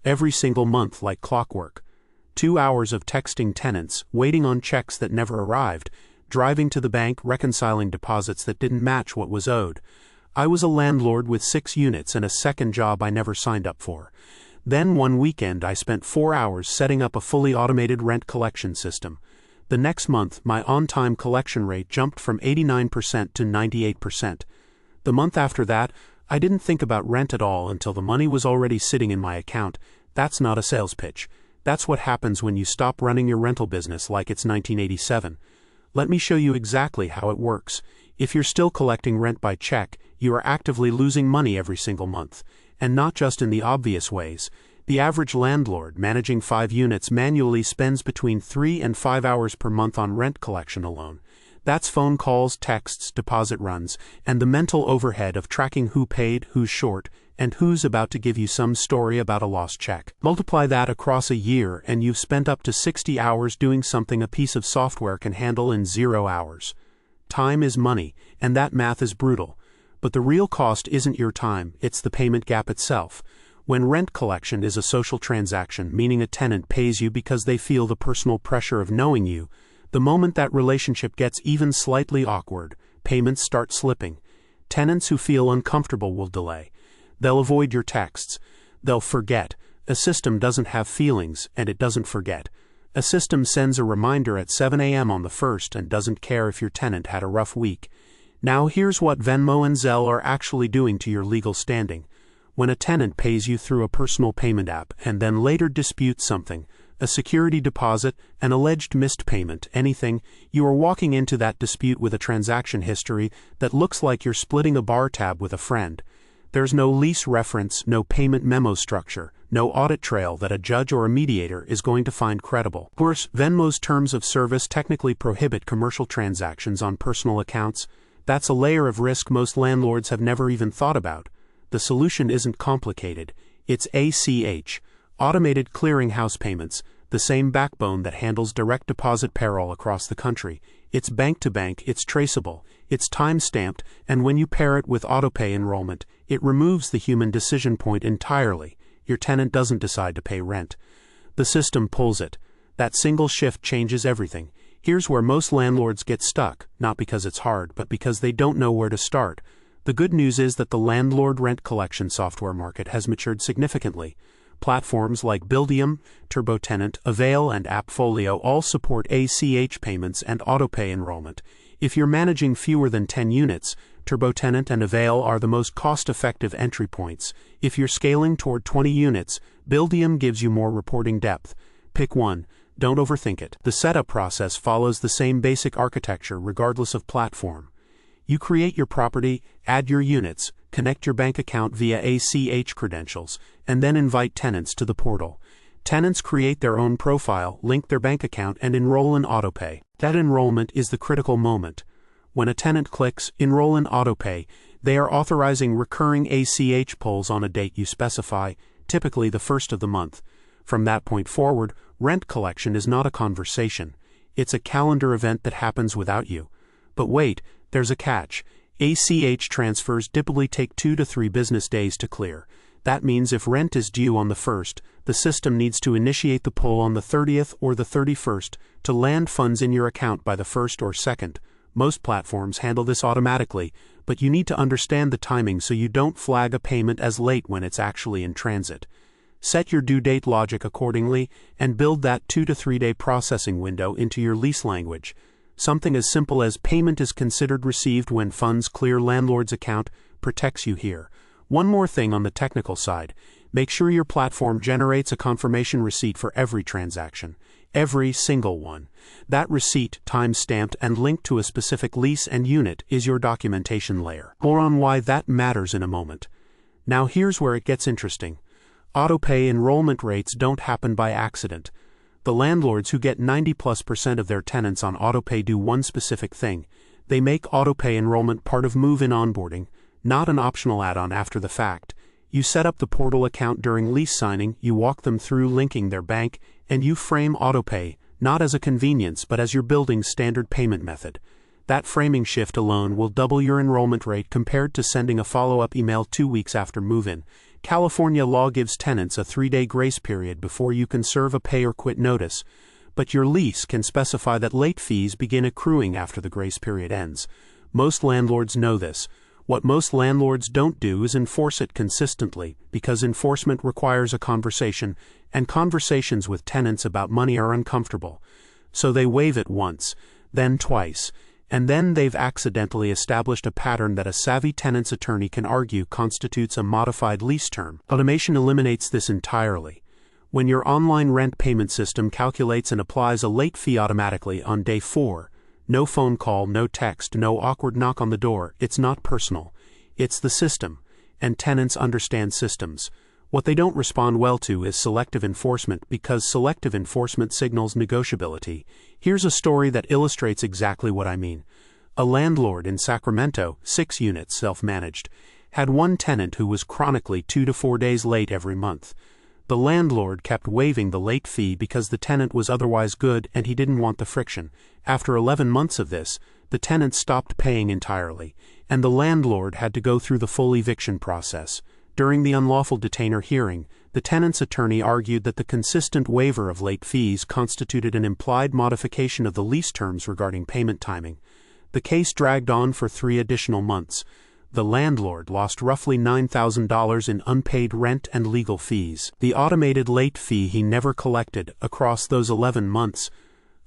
every single month like clockwork. 2 hours of texting tenants, waiting on checks that never arrived, driving to the bank, reconciling deposits that didn't match what was owed. I was a landlord with 6 units and a second job I never signed up for. Then one weekend I spent 4 hours setting up a fully automated rent collection system. The next month, my on-time collection rate jumped from 89% to 98%. The month after that, I didn't think about rent at all until the money was already sitting in my account. That's not a sales pitch. That's what happens when you stop running your rental business like it's 1987. Let me show you exactly how it works. If you're still collecting rent by check, you are actively losing money every single month. And not just in the obvious ways. The average landlord managing 5 units manually spends between 3 and 5 hours per month on rent collection alone. That's phone calls, texts, deposit runs, and the mental overhead of tracking who paid, who's short, and who's about to give you some story about a lost check. Multiply that across a year and you've spent up to 60 hours doing something a piece of software can handle in 0 hours. Time is money, and that math is brutal. But the real cost isn't your time, it's the payment gap itself. When rent collection is a social transaction, meaning a tenant pays you because they feel the personal pressure of knowing you, the moment that relationship gets even slightly awkward, payments start slipping. Tenants who feel uncomfortable will delay. They'll avoid your texts. They'll forget. A system doesn't have feelings, and it doesn't forget. A system sends a reminder at 7 a.m. on the 1st and doesn't care if your tenant had a rough week. Now here's what Venmo and Zelle are actually doing to your legal standing. When a tenant pays you through a personal payment app and then later disputes something, a security deposit, an alleged missed payment, anything, you are walking into that dispute with a transaction history that looks like you're splitting a bar tab with a friend. There's no lease reference, no payment memo structure, no audit trail that a judge or a mediator is going to find credible. Of course, Venmo's terms of service technically prohibit commercial transactions on personal accounts. That's a layer of risk most landlords have never even thought about. The solution isn't complicated. It's ACH, Automated Clearinghouse Payments, the same backbone that handles direct deposit payroll across the country. It's bank-to-bank, it's traceable, it's time-stamped, and when you pair it with autopay enrollment, it removes the human decision point entirely. Your tenant doesn't decide to pay rent. The system pulls it. That single shift changes everything. Here's where most landlords get stuck, not because it's hard, but because they don't know where to start. The good news is that the landlord rent collection software market has matured significantly. Platforms like Buildium, TurboTenant, Avail, and AppFolio all support ACH payments and autopay enrollment. If you're managing fewer than 10 units, TurboTenant and Avail are the most cost-effective entry points. If you're scaling toward 20 units, Buildium gives you more reporting depth. Pick one. Don't overthink it. The setup process follows the same basic architecture regardless of platform. You create your property, add your units, connect your bank account via ACH credentials, and then invite tenants to the portal. Tenants create their own profile, link their bank account, and enroll in autopay. That enrollment is the critical moment. When a tenant clicks Enroll in Autopay, they are authorizing recurring ACH pulls on a date you specify, typically the 1st of the month. From that point forward, rent collection is not a conversation. It's a calendar event that happens without you. But wait, there's a catch. ACH transfers typically take 2 to 3 business days to clear. That means if rent is due on the 1st, the system needs to initiate the pull on the 30th or the 31st to land funds in your account by the 1st or 2nd. Most platforms handle this automatically, but you need to understand the timing so you don't flag a payment as late when it's actually in transit. Set your due date logic accordingly and build that 2 to 3 day processing window into your lease language. Something as simple as payment is considered received when funds clear landlord's account protects you here. One more thing on the technical side. Make sure your platform generates a confirmation receipt for every transaction. Every single one. That receipt, time-stamped and linked to a specific lease and unit, is your documentation layer. More on why that matters in a moment. Now here's where it gets interesting. Autopay enrollment rates don't happen by accident. The landlords who get 90+% of their tenants on autopay do one specific thing. They make autopay enrollment part of move-in onboarding, not an optional add-on after the fact. You set up the portal account during lease signing, you walk them through linking their bank, and you frame autopay, not as a convenience but as your building's standard payment method. That framing shift alone will double your enrollment rate compared to sending a follow-up email 2 weeks after move-in. California law gives tenants a 3-day grace period before you can serve a pay-or-quit notice, but your lease can specify that late fees begin accruing after the grace period ends. Most landlords know this. What most landlords don't do is enforce it consistently, because enforcement requires a conversation, and conversations with tenants about money are uncomfortable. So they waive it once, then twice, and then they've accidentally established a pattern that a savvy tenant's attorney can argue constitutes a modified lease term. Automation eliminates this entirely. When your online rent payment system calculates and applies a late fee automatically on day 4, no phone call, no text, no awkward knock on the door, it's not personal. It's the system, and tenants understand systems. What they don't respond well to is selective enforcement, because selective enforcement signals negotiability. Here's a story that illustrates exactly what I mean. A landlord in Sacramento, 6 units self-managed, had one tenant who was chronically 2 to 4 days late every month. The landlord kept waiving the late fee because the tenant was otherwise good and he didn't want the friction. After 11 months of this, the tenant stopped paying entirely, and the landlord had to go through the full eviction process. During the unlawful detainer hearing, the tenant's attorney argued that the consistent waiver of late fees constituted an implied modification of the lease terms regarding payment timing. The case dragged on for 3 additional months. The landlord lost roughly $9,000 in unpaid rent and legal fees. The automated late fee he never collected across those 11 months,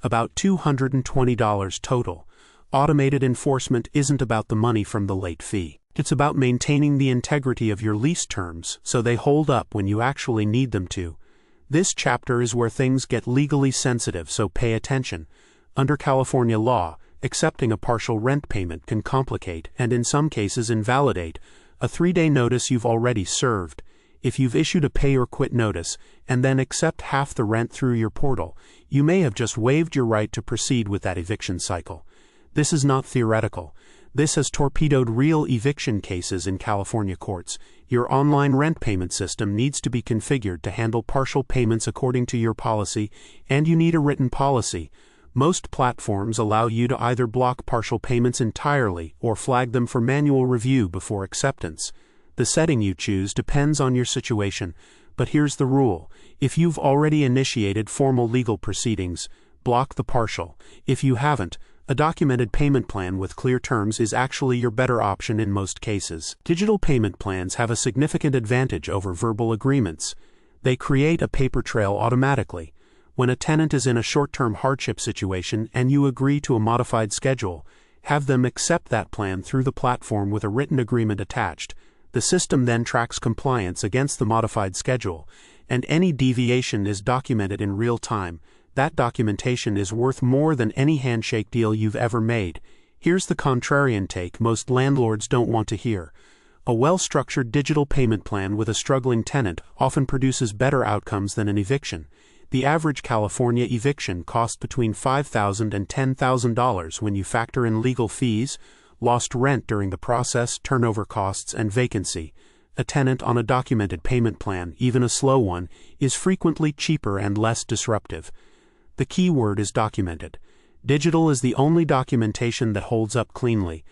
about $220 total. Automated enforcement isn't about the money from the late fee. It's about maintaining the integrity of your lease terms so they hold up when you actually need them to. This chapter is where things get legally sensitive, so pay attention. Under California law, accepting a partial rent payment can complicate and in some cases invalidate a 3-day notice you've already served. If you've issued a pay-or-quit notice and then accept half the rent through your portal, you may have just waived your right to proceed with that eviction cycle. This is not theoretical. This has torpedoed real eviction cases in California courts. Your online rent payment system needs to be configured to handle partial payments according to your policy, and you need a written policy. Most platforms allow you to either block partial payments entirely or flag them for manual review before acceptance. The setting you choose depends on your situation, but here's the rule. If you've already initiated formal legal proceedings, block the partial. If you haven't, a documented payment plan with clear terms is actually your better option in most cases. Digital payment plans have a significant advantage over verbal agreements. They create a paper trail automatically. When a tenant is in a short-term hardship situation and you agree to a modified schedule, have them accept that plan through the platform with a written agreement attached. The system then tracks compliance against the modified schedule, and any deviation is documented in real time. That documentation is worth more than any handshake deal you've ever made. Here's the contrarian take most landlords don't want to hear. A well-structured digital payment plan with a struggling tenant often produces better outcomes than an eviction. The average California eviction costs between $5,000 and $10,000 when you factor in legal fees, lost rent during the process, turnover costs, and vacancy. A tenant on a documented payment plan, even a slow one, is frequently cheaper and less disruptive. The key word is documented. Digital is the only documentation that holds up cleanly.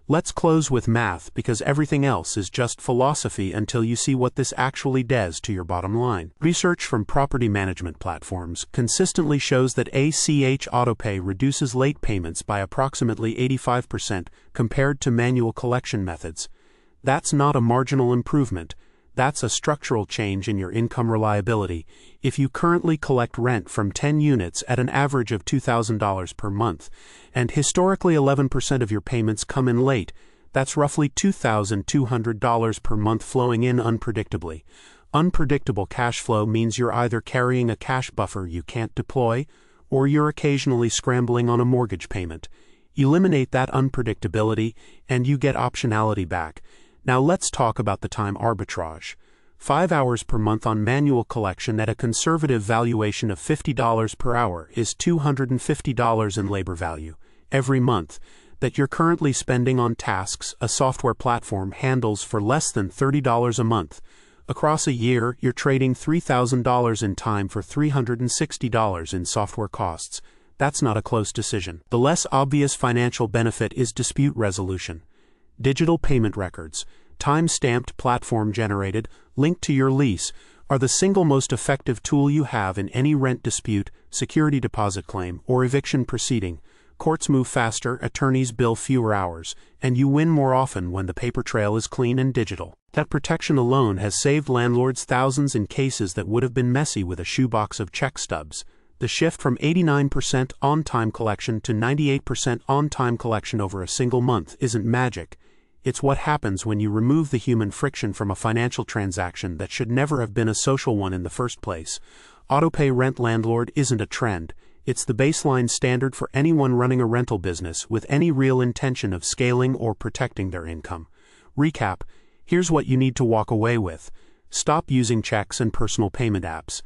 Let's close with math because everything else is just philosophy until you see what this actually does to your bottom line. Research from property management platforms consistently shows that ACH autopay reduces late payments by approximately 85% compared to manual collection methods. That's not a marginal improvement. That's a structural change in your income reliability. If you currently collect rent from 10 units at an average of $2,000 per month, and historically 11% of your payments come in late, that's roughly $2,200 per month flowing in unpredictably. Unpredictable cash flow means you're either carrying a cash buffer you can't deploy, or you're occasionally scrambling on a mortgage payment. Eliminate that unpredictability, and you get optionality back. Now let's talk about the time arbitrage. 5 hours per month on manual collection at a conservative valuation of $50 per hour is $250 in labor value every month that you're currently spending on tasks a software platform handles for less than $30 a month. Across a year, you're trading $3,000 in time for $360 in software costs. That's not a close decision. The less obvious financial benefit is dispute resolution. Digital payment records, time-stamped, platform-generated, linked to your lease, are the single most effective tool you have in any rent dispute, security deposit claim, or eviction proceeding. Courts move faster, attorneys bill fewer hours, and you win more often when the paper trail is clean and digital. That protection alone has saved landlords thousands in cases that would have been messy with a shoebox of check stubs. The shift from 89% on-time collection to 98% on-time collection over a single month isn't magic. It's what happens when you remove the human friction from a financial transaction that should never have been a social one in the first place. Autopay Rent Landlord isn't a trend. It's the baseline standard for anyone running a rental business with any real intention of scaling or protecting their income. Recap: here's what you need to walk away with. Stop using checks and personal payment apps.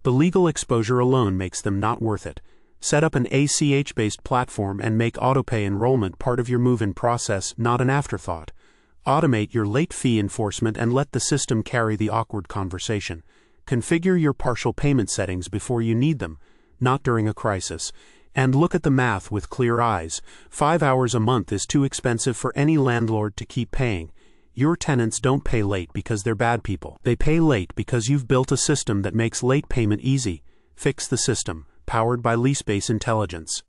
The legal exposure alone makes them not worth it. Set up an ACH-based platform and make autopay enrollment part of your move-in process, not an afterthought. Automate your late fee enforcement and let the system carry the awkward conversation. Configure your partial payment settings before you need them, not during a crisis. And look at the math with clear eyes. 5 hours a month is too expensive for any landlord to keep paying. Your tenants don't pay late because they're bad people. They pay late because you've built a system that makes late payment easy. Fix the system. Powered by LeaseBase Intelligence.